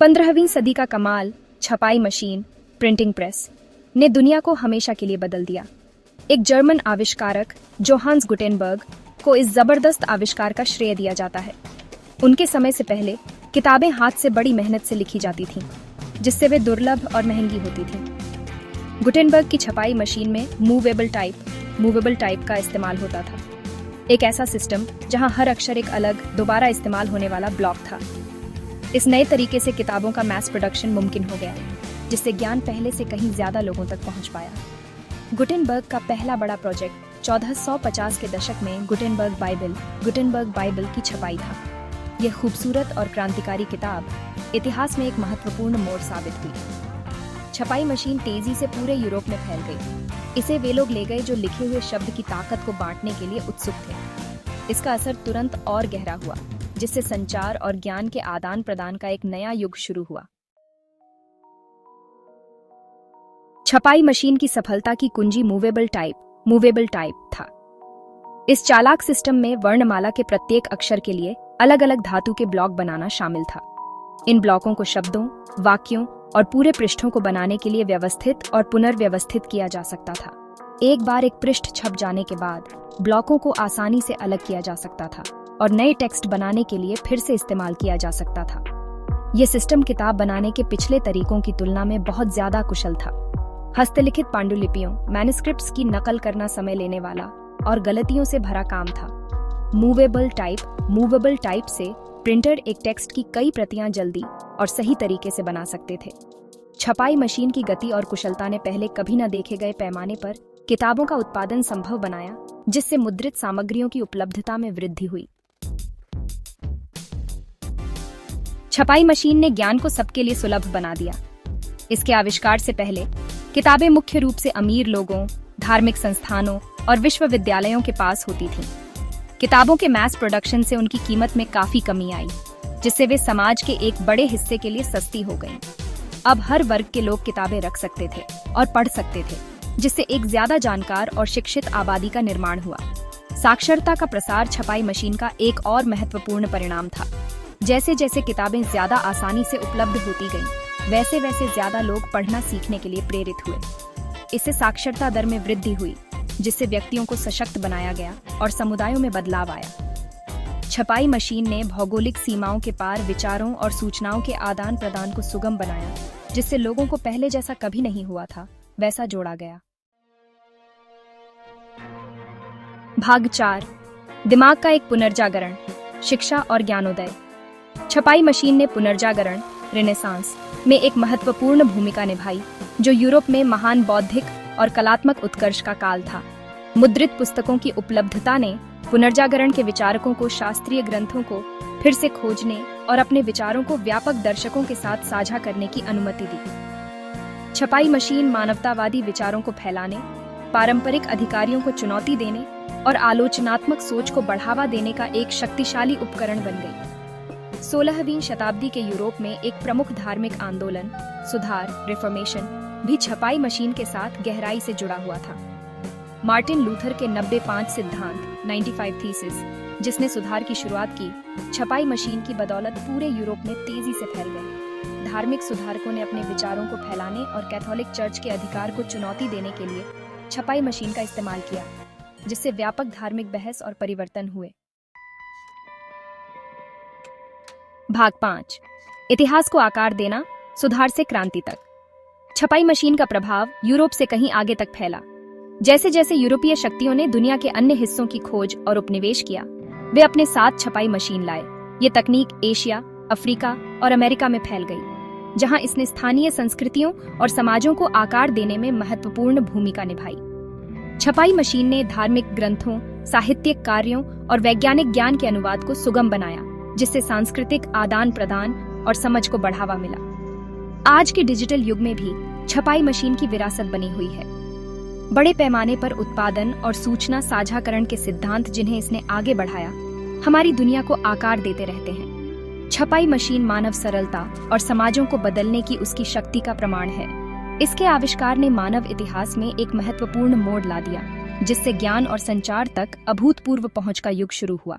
15वीं सदी का कमाल, छपाई मशीन, प्रिंटिंग प्रेस ने दुनिया को हमेशा के लिए बदल दिया। एक जर्मन आविष्कारक जोहान्स गुटेनबर्ग को इस जबरदस्त आविष्कार का श्रेय दिया जाता है। उनके समय से पहले किताबें हाथ से बड़ी मेहनत से लिखी जाती थीं, जिससे वे दुर्लभ और महंगी होती थीं। गुटेनबर्ग की छपाई मशीन में मूवेबल टाइप का इस्तेमाल होता था। एक ऐसा सिस्टम जहां हर अक्षर एक अलग, दोबारा इस्तेमाल होने वाला ब्लॉक था। इस नए तरीके से किताबों का मैस प्रोडक्शन मुमकिन हो गया, जिससे ज्ञान पहले से कहीं ज्यादा लोगों तक पहुंच पाया। गुटेनबर्ग का पहला बड़ा प्रोजेक्ट 1450 के दशक में गुटेनबर्ग बाइबल की छपाई था। यह खूबसूरत और क्रांतिकारी किताब इतिहास में एक महत्वपूर्ण मोड़ साबित हुई। छपाई मशीन तेजी से पूरे यूरोप में फैल गई। इसे वे लोग ले गए जो लिखे हुए शब्द की ताकत को बांटने के लिए उत्सुक थे। इसका असर तुरंत और गहरा हुआ, जिससे संचार और ज्ञान के आदान प्रदान का एक नया युग शुरू हुआ। छपाई मशीन की सफलता की कुंजी मूवेबल टाइप था। इस चालाक सिस्टम में वर्णमाला के प्रत्येक अक्षर के लिए अलग अलग धातु के ब्लॉक बनाना शामिल था। इन ब्लॉकों को शब्दों, वाक्यों और पूरे पृष्ठों को बनाने के लिए व्यवस्थित और पुनर्व्यवस्थित किया जा सकता था। एक बार एक पृष्ठ छप जाने के बाद ब्लॉकों को आसानी से अलग किया जा सकता था और नए टेक्स्ट बनाने के लिए फिर से इस्तेमाल किया जा सकता था। यह सिस्टम किताब बनाने के पिछले तरीकों की तुलना में बहुत ज्यादा कुशल था। हस्तलिखित पांडुलिपियों मैन्युस्क्रिप्ट्स की नकल करना समय लेने वाला और गलतियों से भरा काम था। मूवेबल टाइप से प्रिंटर एक टेक्स्ट की कई प्रतियां जल्दी और सही तरीके से बना सकते थे। छपाई मशीन की गति और कुशलता ने पहले कभी न देखे गए पैमाने पर किताबों का उत्पादन संभव बनाया, जिससे मुद्रित सामग्रियों की उपलब्धता में वृद्धि हुई। छपाई मशीन ने ज्ञान को सबके लिए सुलभ बना दिया। इसके आविष्कार से पहले किताबें मुख्य रूप से अमीर लोगों, धार्मिक संस्थानों और विश्वविद्यालयों के पास होती थीं। किताबों के मैस प्रोडक्शन से उनकी कीमत में काफी कमी आई, जिससे वे समाज के एक बड़े हिस्से के लिए सस्ती हो गईं। अब हर वर्ग के लोग किताबें रख सकते थे और पढ़ सकते थे, जिससे एक ज्यादा जानकार और शिक्षित आबादी का निर्माण हुआ। साक्षरता का प्रसार छपाई मशीन का एक और महत्वपूर्ण परिणाम था। जैसे जैसे किताबें ज्यादा आसानी से उपलब्ध होती गईं, वैसे वैसे ज्यादा लोग पढ़ना सीखने के लिए प्रेरित हुए। इससे साक्षरता दर में वृद्धि हुई, जिससे व्यक्तियों को सशक्त बनाया गया और समुदायों में बदलाव आया। छपाई मशीन ने भौगोलिक सीमाओं के पार विचारों और सूचनाओं के आदान प्रदान को सुगम बनाया, जिससे लोगों को पहले जैसा कभी नहीं हुआ था वैसा जोड़ा गया। भाग 4, दिमाग का एक पुनर्जागरण, शिक्षा और ज्ञानोदय। छपाई मशीन ने पुनर्जागरण रेनेसांस में एक महत्वपूर्ण भूमिका निभाई, जो यूरोप में महान बौद्धिक और कलात्मक उत्कर्ष का काल था। मुद्रित पुस्तकों की उपलब्धता ने पुनर्जागरण के विचारकों को शास्त्रीय ग्रंथों को फिर से खोजने और अपने विचारों को व्यापक दर्शकों के साथ साझा करने की अनुमति दी। छपाई मशीन मानवतावादी विचारों को फैलाने, पारंपरिक अधिकारियों को चुनौती देने और आलोचनात्मक सोच को बढ़ावा देने का एक शक्तिशाली उपकरण बन गई। 16वीं शताब्दी के यूरोप में एक प्रमुख धार्मिक आंदोलन, सुधार रिफॉर्मेशन, भी छपाई मशीन के साथ गहराई से जुड़ा हुआ था। मार्टिन लूथर के 95 सिद्धांत 95 थीसिस, जिसने सुधार की शुरुआत की, छपाई मशीन की बदौलत पूरे यूरोप में तेजी से फैल गए। धार्मिक सुधारकों ने अपने विचारों को फैलाने और कैथोलिक चर्च के अधिकार को चुनौती देने के लिए छपाई मशीन का इस्तेमाल किया, जिससे व्यापक धार्मिक बहस और परिवर्तन हुए। भाग 5, इतिहास को आकार देना, सुधार से क्रांति तक। छपाई मशीन का प्रभाव यूरोप से कहीं आगे तक फैला। जैसे जैसे यूरोपीय शक्तियों ने दुनिया के अन्य हिस्सों की खोज और उपनिवेश किया, वे अपने साथ छपाई मशीन लाए। ये तकनीक एशिया, अफ्रीका और अमेरिका में फैल गई, जहां इसने स्थानीय संस्कृतियों और समाजों को आकार देने में महत्वपूर्ण भूमिका निभाई। छपाई मशीन ने धार्मिक ग्रंथों, साहित्यिक कार्यों और वैज्ञानिक ज्ञान के अनुवाद को सुगम बनाया, जिससे सांस्कृतिक आदान प्रदान और समझ को बढ़ावा मिला। आज के डिजिटल युग में भी छपाई मशीन की विरासत बनी हुई है। बड़े पैमाने पर उत्पादन और सूचना साझाकरण के सिद्धांत, जिन्हें इसने आगे बढ़ाया, हमारी दुनिया को आकार देते रहते हैं। छपाई मशीन मानव सरलता और समाजों को बदलने की उसकी शक्ति का प्रमाण है। इसके आविष्कार ने मानव इतिहास में एक महत्वपूर्ण मोड़ ला दिया, जिससे ज्ञान और संचार तक अभूतपूर्व पहुंच का युग शुरू हुआ।